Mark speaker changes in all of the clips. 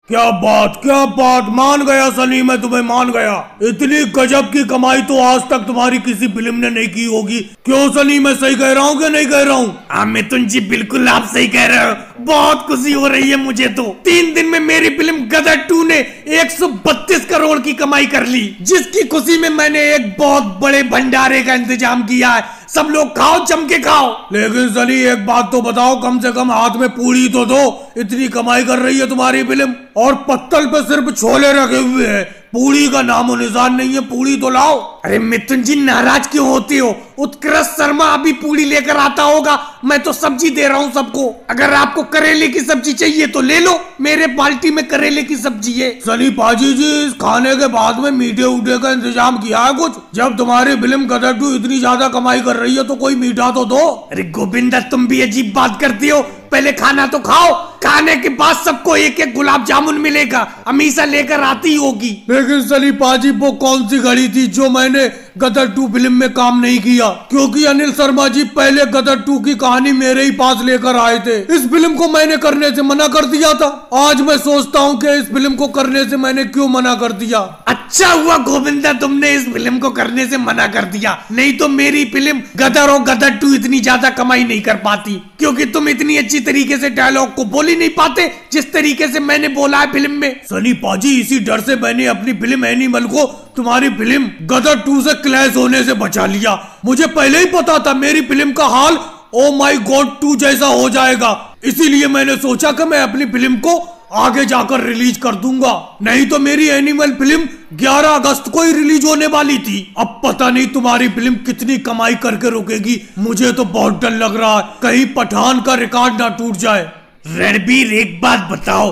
Speaker 1: क्या बात, मान गया सनी, मैं तुम्हें मान गया। इतनी गजब की कमाई तो आज तक तुम्हारी किसी फिल्म ने नहीं की होगी। क्यों सनी, मैं सही कह रहा हूँ कि नहीं कह रहा हूँ?
Speaker 2: हाँ मिथुन जी, बिल्कुल आप सही कह रहे हो। बहुत खुशी हो रही है मुझे तो। 3 दिन में मेरी फिल्म गदर 2 ने 132 करोड़ की कमाई कर ली, जिसकी खुशी में मैंने एक बहुत बड़े भंडारे का इंतजाम किया है। सब लोग खाओ, जम के खाओ।
Speaker 1: लेकिन सनी एक बात तो बताओ, कम से कम हाथ में पूड़ी तो दो। इतनी कमाई कर रही है तुम्हारी फिल्म और पत्तल पे सिर्फ छोले रखे हुए हैं, पूड़ी का नामो निशान नहीं है। पूड़ी तो लाओ।
Speaker 2: अरे मिथुन जी, नाराज क्यों होते हो? उत्कृष्ट शर्मा अभी पूड़ी लेकर आता होगा। मैं तो सब्जी दे रहा हूँ सबको। अगर आपको करेले की सब्जी चाहिए तो ले लो, मेरे बाल्टी में करेले की सब्जी है।
Speaker 1: सनी पाजी जी, इस खाने के बाद में मीठे उठे का इंतजाम किया है कुछ? जब तुम्हारी फिल्म गदर 2 इतनी ज्यादा कमाई कर रही है तो कोई मीठा तो दो।
Speaker 2: अरे गोविंदा, तुम भी अजीब बात करती हो। पहले खाना तो खाओ, खाने के बाद सबको एक एक गुलाब जामुन मिलेगा। हमेशा लेकर आती होगी।
Speaker 1: लेकिन सनी पाजी, वो कौन सी घड़ी थी जो मैंने गदर 2 फिल्म में काम नहीं किया? क्योंकि अनिल शर्मा जी पहले गदर 2 की कहानी मेरे ही पास लेकर आए थे। इस फिल्म को मैंने करने से मना कर दिया था। आज मैं सोचता हूँ कि इस फिल्म को करने से मैंने क्यों मना कर दिया।
Speaker 2: अच्छा हुआ गोविंदा, तुमने इस फिल्म को करने से मना कर दिया, नहीं तो मेरी फिल्म गदर और गदर 2 इतनी ज्यादा कमाई नहीं कर पाती। क्योंकि तुम इतनी अच्छी तरीके से डायलॉग को बोल ही नहीं पाते जिस तरीके से मैंने बोला है फिल्म में।
Speaker 1: सनी पाजी, इसी डर से मैंने अपनी फिल्म एनिमल को तुम्हारी फिल्म गदर 2 से क्लैश होने से बचा लिया। मुझे पहले ही पता था मेरी फिल्म का हाल ओ माई गॉड 2 जैसा हो जाएगा। इसीलिए मैंने सोचा कि मैं अपनी फिल्म को आगे जाकर रिलीज कर दूंगा। नहीं तो मेरी एनिमल फिल्म 11 अगस्त को ही रिलीज होने वाली थी। अब पता नहीं तुम्हारी फिल्म कितनी कमाई करके रुकेगी। मुझे तो बहुत डर लग रहा है, कहीं पठान का रिकॉर्ड ना टूट जाए।
Speaker 2: रणबीर, एक बात बताओ,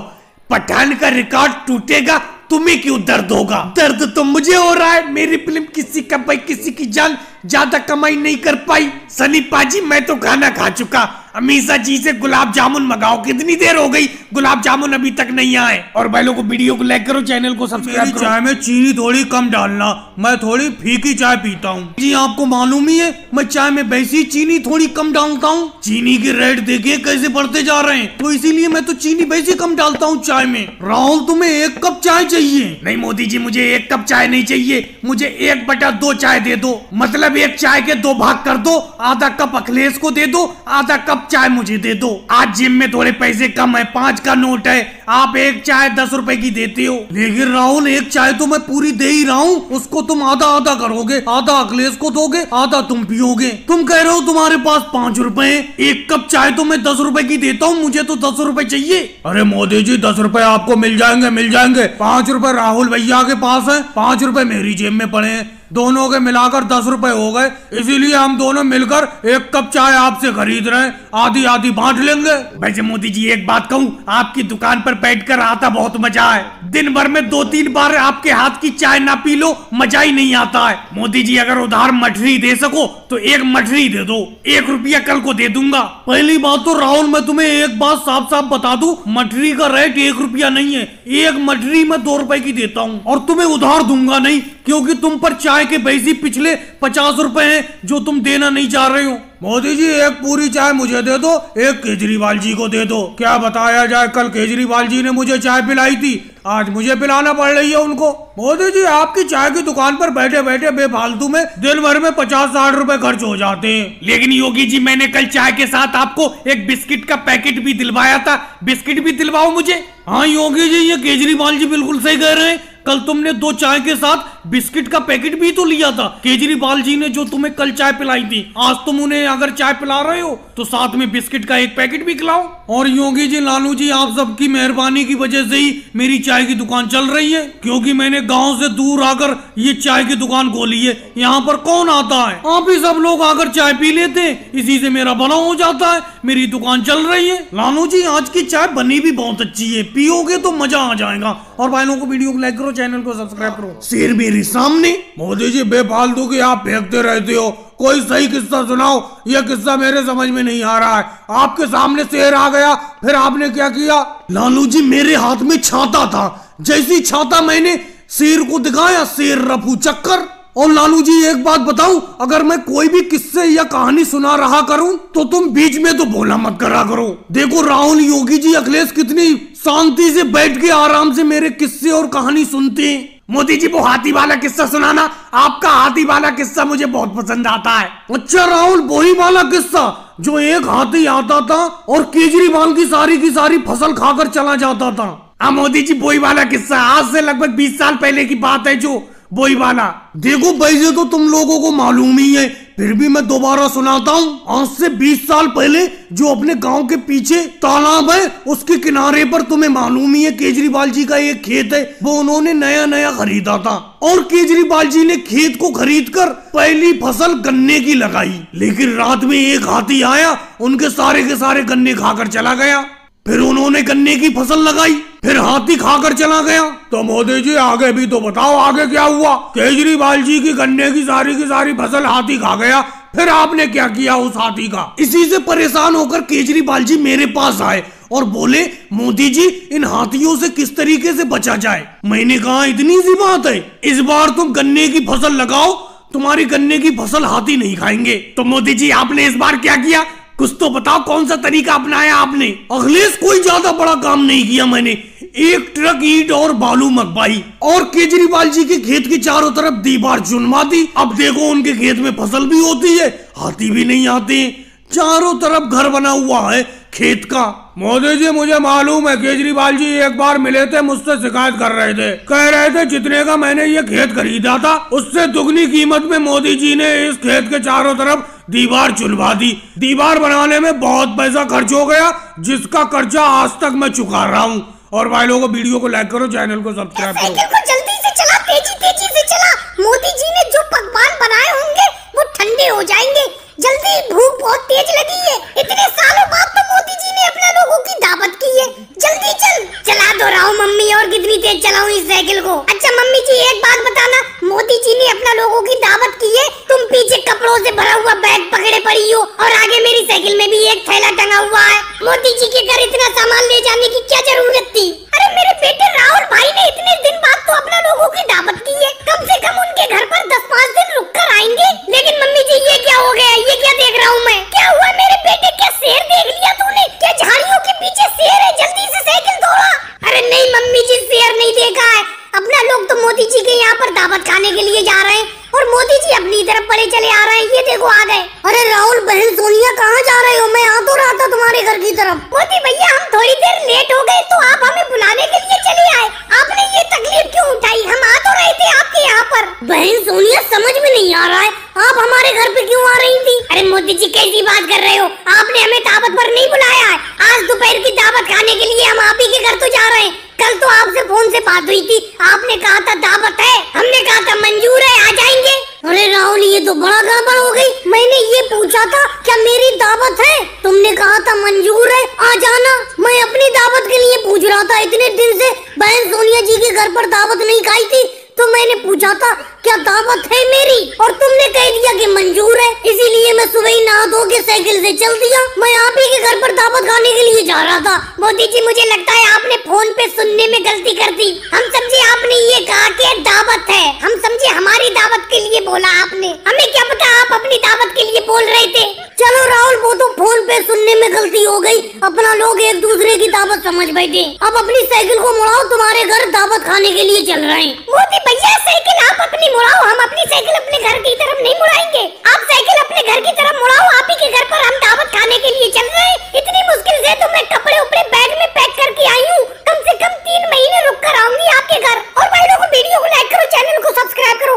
Speaker 2: पठान का रिकॉर्ड टूटेगा, तुम्हें क्यों दर्द होगा? दर्द तो मुझे हो रहा है। मेरी फिल्म किसी का भाई किसी की जान ज्यादा कमाई नहीं कर पाई। सनी पाजी, मैं तो खाना खा चुका। अमीषा जी से गुलाब जामुन मंगाओ। कितनी देर हो गई, गुलाब जामुन अभी तक नहीं आए। और भाई लोगों को वीडियो को लाइक करो, चैनल को सब्सक्राइब करो।
Speaker 1: चाय में चीनी थोड़ी कम डालना, मैं थोड़ी फीकी चाय पीता हूँ जी। आपको मालूम ही है मैं चाय में वैसी चीनी थोड़ी कम डालता हूँ। चीनी के रेट देखिए कैसे बढ़ते जा रहे हैं, तो इसीलिए मैं तो चीनी वैसे कम डालता हूँ चाय में। राहुल, तुम्हें 1 कप चाय चाहिए?
Speaker 2: नहीं मोदी जी, मुझे 1 कप चाय नहीं चाहिए, मुझे 1/2 चाय दे दो। मतलब 1 चाय के 2 भाग कर दो। आधा कप अखिलेश को दे दो, आधा कप चाय मुझे दे दो। आज जिम में थोड़े पैसे कम है, 5 का नोट है। आप 1 चाय 10 रुपए की देते हो।
Speaker 1: लेकिन राहुल, 1 चाय तो मैं पूरी दे ही रहा हूँ। उसको तुम आधा आधा करोगे, आधा अखिलेश को दोगे, आधा तुम पियोगे। तुम कह रहे हो तुम्हारे पास 5 रुपए है। 1 कप चाय तो मैं 10 रुपए की देता हूँ, मुझे तो 10 रुपए चाहिए। अरे मोदी जी, 10 रुपए आपको मिल जाएंगे, मिल जाएंगे। 5 रुपए राहुल भैया के पास है, 5 रुपए मेरी जेब में पड़े हैं। दोनों के मिलाकर 10 रुपए हो गए। इसीलिए हम दोनों मिलकर 1 कप चाय आपसे खरीद रहे हैं, आधी आधी बांट लेंगे।
Speaker 2: वैसे मोदी जी, एक बात कहूँ, आपकी दुकान पर बैठकर आता बहुत मजा है। दिन भर में 2-3 बार आपके हाथ की चाय ना पी लो, मजा ही नहीं आता है। मोदी जी, अगर उधार मठरी दे सको तो 1 मठरी दे दो। 1 रुपया कल को दे दूंगा।
Speaker 1: पहली बात तो राहुल, मैं तुम्हें एक बात साफ साफ बता दूं, मठरी का रेट 1 रुपया नहीं है। 1 मठरी मैं 2 रुपए की देता हूँ और तुम्हें उधार दूंगा नहीं, क्योंकि तुम पर चाय के पैसे पिछले 50 रुपए हैं जो तुम देना नहीं चाह रहे हो। मोदी जी, 1 पूरी चाय मुझे दे दो, 1 केजरीवाल जी को दे दो। क्या बताया जाए, कल केजरीवाल जी ने मुझे चाय पिलाई थी, आज मुझे पिलाना पड़ रही है उनको। मोदी जी, आपकी चाय की दुकान पर बैठे बैठे बेफालतू में दिन भर में 50-60 रुपए खर्च हो जाते हैं।
Speaker 2: लेकिन योगी जी, मैंने कल चाय के साथ आपको एक बिस्किट का पैकेट भी दिलवाया था, बिस्किट भी दिलवाओ मुझे।
Speaker 1: हाँ योगी जी, ये केजरीवाल जी बिल्कुल सही कह रहे हैं। कल तुमने 2 चाय के साथ बिस्किट का पैकेट भी तो लिया था। केजरीवाल जी ने जो तुम्हें कल चाय पिलाई थी, आज तुम उन्हें अगर चाय पिला रहे हो तो साथ में बिस्किट का 1 पैकेट भी खिलाओ। और योगी जी, लालू जी, आप सबकी मेहरबानी की वजह से ही मेरी चाय की दुकान चल रही है, क्योंकि मैंने गांव से दूर आकर ये चाय की दुकान खोली है। यहाँ पर कौन आता है, आप ही सब लोग आकर चाय पी लेते हैं, इसी से मेरा भला हो जाता है, मेरी दुकान चल रही है। लालू जी, आज की चाय बनी भी बहुत अच्छी है, पियोगे तो मजा आ जाएगा। और भाई लोगों को वीडियो को लाइक करो, चैनल को सब्सक्राइब करो।
Speaker 2: शेर मेरे सामने।
Speaker 1: मोदी जी, बेफालतू की आप फेंकते रहते हो, कोई सही किस्सा सुनाओ। यह किस्सा मेरे समझ में नहीं आ रहा है। आपके सामने शेर आ गया, फिर आपने क्या किया?
Speaker 2: लालू जी, मेरे हाथ में छाता था, जैसी छाता मैंने शेर को दिखाया, शेर रफू चक्कर।
Speaker 1: और लालू जी, एक बात बताऊं, अगर मैं कोई भी किस्से या कहानी सुना रहा करूं तो तुम बीच में तो बोला मत करा करो। देखो राहुल, योगी जी, अखिलेश कितनी शांति से बैठ के आराम से मेरे किस्से और कहानी सुनते हैं।
Speaker 2: मोदी जी वो हाथी वाला किस्सा सुनाना, आपका हाथी वाला किस्सा मुझे बहुत पसंद आता है।
Speaker 1: अच्छा राहुल, वही वाला किस्सा जो एक हाथी आता था और केजरीवाल की सारी फसल खाकर चला जाता था।
Speaker 2: हाँ मोदी जी वही वाला किस्सा, आज से लगभग 20 साल पहले की बात है, जो वही वाला।
Speaker 1: देखो वैसे तो तुम लोगों को मालूम ही है, फिर भी मैं दोबारा सुनाता हूँ। आज से 20 साल पहले जो अपने गांव के पीछे तालाब है उसके किनारे पर तुम्हें मालूम ही है केजरीवाल जी का एक खेत है, वो उन्होंने नया खरीदा था। और केजरीवाल जी ने खेत को खरीद कर पहली फसल गन्ने की लगाई, लेकिन रात में एक हाथी आया, उनके सारे के सारे गन्ने खाकर चला गया। फिर उन्होंने गन्ने की फसल लगाई, फिर हाथी खाकर चला गया। तो मोदी जी आगे भी तो बताओ, आगे क्या हुआ? केजरीवाल जी की गन्ने की सारी फसल हाथी खा गया, फिर आपने क्या किया उस हाथी का? इसी से परेशान होकर केजरीवाल जी मेरे पास आए और बोले, मोदी जी इन हाथियों से किस तरीके से बचा जाए? मैंने कहा इतनी सी बात है, इस बार तुम गन्ने की फसल लगाओ, तुम्हारी गन्ने की फसल हाथी नहीं खाएंगे।
Speaker 2: तो मोदी जी आपने इस बार क्या किया? कुछ तो बताओ, कौन सा तरीका अपनाया आपने?
Speaker 1: अखिलेश कोई ज्यादा बड़ा काम नहीं किया मैंने, एक ट्रक ईंट और बालू मंगवाई और केजरीवाल जी के खेत की चारों तरफ दीवार चुनवा दी। अब देखो उनके खेत में फसल भी होती है, हाथी भी नहीं आते, चारों तरफ घर बना हुआ है खेत का। मोदी जी मुझे मालूम है, केजरीवाल जी एक बार मिले थे, मुझसे शिकायत कर रहे थे, कह रहे थे जितने का मैंने ये खेत खरीदा था उससे दुगनी कीमत में मोदी जी ने इस खेत के चारों तरफ दीवार चुनवा दी। दीवार बनाने में बहुत पैसा खर्च हो गया, जिसका कर्जा आज तक मैं चुका रहा हूँ। और भाई लोगों को वीडियो को लाइक करो, चैनल को सब्सक्राइब करो।
Speaker 3: जल्दी से चला, तेजी से चला। मोदी जी ने जो पकवान बनाए होंगे वो ठंडे हो जाएंगे। जल्दी, भूख बहुत तेज लगी है। इतने सालों बाद तो मोदी जी ने अपने लोगों की दावत की है। जल्दी चल। चला दो रहा हूँ मम्मी, और कितनी तेज चलाऊं इस साइकिल को? अच्छा मम्मी जी एक बात बताना, मोदी जी ने अपना लोगों की दावत की है, तुम पीछे कपड़ों से भरा हुआ बैग पकड़े पड़ी हो और आगे मेरी साइकिल में भी एक थैला टंगा हुआ है। मोदी जी के घर इतना सामान ले जाने की क्या जरूरत थी? अरे मेरे बेटे राहुल भाई ने इतने दिन बाद तो अपना लोगों की दावत की है, कम से कम उनके घर पर 10-5 दिन रुक कर आएंगे। लेकिन मम्मी जी ये क्या हो गया? ये क्या देख रहा हूँ मैं? क्या हुआ मेरे बेटे? क्या शेर देख लिया तूने? क्या झाड़ियों के पीछे शेर है? जल्दी से साइकिल दौड़ा। अरे नहीं मम्मी जी, शेर नहीं देखा है। अपना लोग तो मोदी जी के यहाँ पर दावत खाने के लिए जा रहे हैं और मोदी जी अपनी तरफ बड़े चले आ रहे हैं। ये देखो आ गए। अरे राहुल बहन सोनिया कहाँ जा रहे हो? मैं आ तो रहा था तुम्हारे घर की तरफ। मोदी भैया हम थोड़ी देर लेट हो गए तो आप हमें बुलाने के लिए चले आए, आपने ये तकलीफ क्यों उठाई? हम आ तो रहे थे आपके यहाँ पर। बहन सोनिया समझ में नहीं आ रहा है, आप हमारे घर पे क्यों आ रही थी? अरे मोदी जी कैसी बात कर रहे हो? आपने हमें दावत पर नहीं बुलाया है। आज दोपहर की दावत खाने के लिए हम आप ही के घर तो जा रहे हैं। कल तो आपसे फोन से बात हुई थी, आपने कहा था दावत है, हमने कहा था मंजूर है, आ जाएंगे। अरे राहुल ये तो बड़ा गड़बड़ हो गई। मैंने ये पूछा था क्या मेरी दावत है, तुमने कहा था मंजूर है, आ जाना। मैं अपनी दावत के लिए पूछ रहा था, इतने दिन से बहन सोनिया जी के घर पर दावत नहीं खाई थी, तो मैंने पूछा था क्या दावत है मेरी, और तुमने कह दिया कि मंजूर है। इसीलिए मैं सुबह ही नहा धो के साइकिल से चल दिया। मैं आप ही के घर पर दावत खाने के लिए जा रहा था। मोदी जी मुझे लगता है आपने फोन पे सुनने में गलती कर दी। हम समझे आपने ये कहा कि दावत है, हम समझे हमारी दावत के लिए बोला आपने, हमें क्या पता आप अपनी दावत के लिए बोल रहे थे। चलो राहुल वो तो फोन पे सुनने में गलती हो गई, अपना लोग एक दूसरे की दावत समझ बैठे। अब अपनी साइकिल को मुड़ाओ, तुम्हारे घर दावत खाने के लिए चल रहे हैं। मोदी भैया साइकिल आप अपनी मुड़ाओ, हम अपनी साइकिल अपने घर की तरफ नहीं मुड़ाएंगे। आप साइकिल अपने घर की तरफ मुड़ाओ, आप ही के घर पर हम दावत खाने के लिए चल रहे हैं। इतनी मुश्किल से तो मैं कपड़े उपड़े बैग में पैक करके आई हूँ, कम से कम 3 महीने रुक कर आऊंगी आपके घर। और भाई लोगों वीडियो को लाइक करो, चैनल को सब्सक्राइब करो।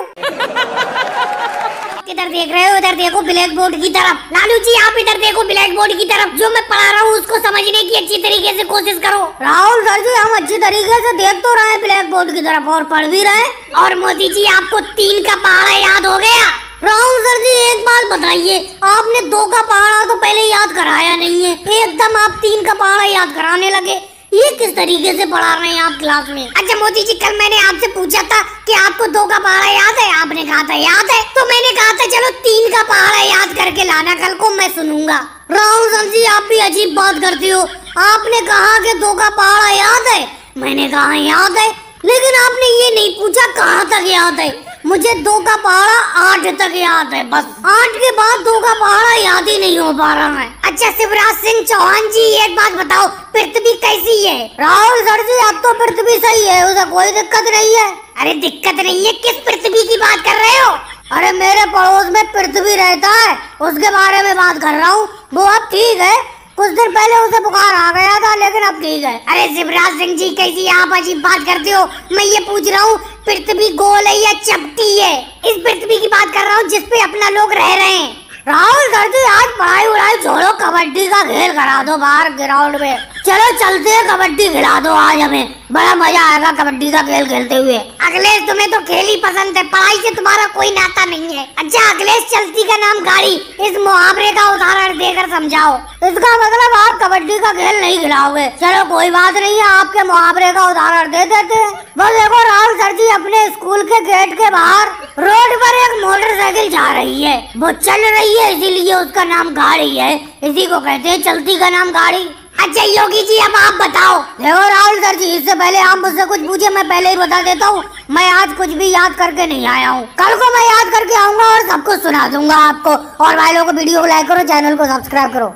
Speaker 3: किधर देख रहे हो? इधर देखो ब्लैक बोर्ड की तरफ। लालू जी आप इधर देखो ब्लैक बोर्ड की तरफ, जो मैं पढ़ा रहा हूँ उसको समझने की अच्छी तरीके से कोशिश करो। राहुल सर जी हम अच्छी तरीके से देख तो रहे हैं ब्लैक बोर्ड की तरफ और पढ़ भी रहे। और मोदी जी आपको 3 का पहाड़ा याद हो गया? राहुल सर जी एक बात बताइए, आपने 2 का पहाड़ा तो पहले याद कराया नहीं है, एकदम आप 3 का पहाड़ा याद कराने लगे। ये किस तरीके से पढ़ा रहे हैं आप क्लास में? अच्छा मोदी जी कल मैंने आपसे पूछा था कि आपको 2 का पहाड़ा याद है, आपने कहा था याद है, तो मैंने कहा था चलो 3 का पहाड़ा याद करके लाना, कल को मैं सुनूंगा। राहुल सर जी आप भी अजीब बात करते हो, आपने कहा कि 2 का पहाड़ा याद है, मैंने कहा याद है, लेकिन आपने ये नहीं पूछा कहाँ तक याद है। मुझे 2 का पहाड़ा 8 तक याद है, बस 8 के बाद 2 का पहाड़ा याद ही नहीं हो पा रहा है। अच्छा शिवराज सिंह चौहान जी, एक बात बताओ, पृथ्वी कैसी है? राहुल सर जी, अब तो पृथ्वी सही है, उसे कोई दिक्कत नहीं है। अरे दिक्कत नहीं है, किस पृथ्वी की बात कर रहे हो? अरे मेरे पड़ोस में पृथ्वी रहता है, उसके बारे में बात कर रहा हूँ। वो अब ठीक है, कुछ दिन पहले उसे बुखार आ गया था, लेकिन अब ठीक है। अरे शिवराज सिंह जी, कैसी आप अजीब बात करते हो? मैं ये पूछ रहा हूँ पृथ्वी गोल है या चपटी है? इस पृथ्वी की बात कर रहा हूँ जिसपे अपना लोग रह रहे हैं। राहुल सर जी, आज पढ़ाई उड़ाई छोड़ो, कबड्डी का खेल करा दो बाहर ग्राउंड में। चलो चलते हैं, कबड्डी खिला दो आज, हमें बड़ा मजा आएगा कबड्डी का खेल खेलते हुए। अखिलेश, तुम्हें तो खेल ही पसंद है, पढ़ाई से तुम्हारा कोई नाता नहीं है। अच्छा अखिलेश, चलती का नाम गाड़ी, इस मुहावरे का उदाहरण देकर समझाओ। इसका मतलब आप कबड्डी का खेल नहीं खिलाओगे। चलो कोई बात नहीं है, आपके मुहावरे का उदाहरण दे देते हैं। बस देखो राहुल सर जी, अपने स्कूल के गेट के बाहर रोड पर एक मोटरसाइकिल जा रही है, वो चल रही है, इसीलिए उसका नाम गाड़ी है, इसी को कहते हैं चलती का नाम गाड़ी। अच्छा योगी जी, अब आप बताओ। देखो राहुल सर जी, इससे पहले आप मुझसे कुछ पूछे, मैं पहले ही बता देता हूँ, मैं आज कुछ भी याद करके नहीं आया हूँ। कल को मैं याद करके आऊंगा और सब कुछ सुना दूंगा आपको। और भाई लोगों को वीडियो को लाइक करो, चैनल को सब्सक्राइब करो।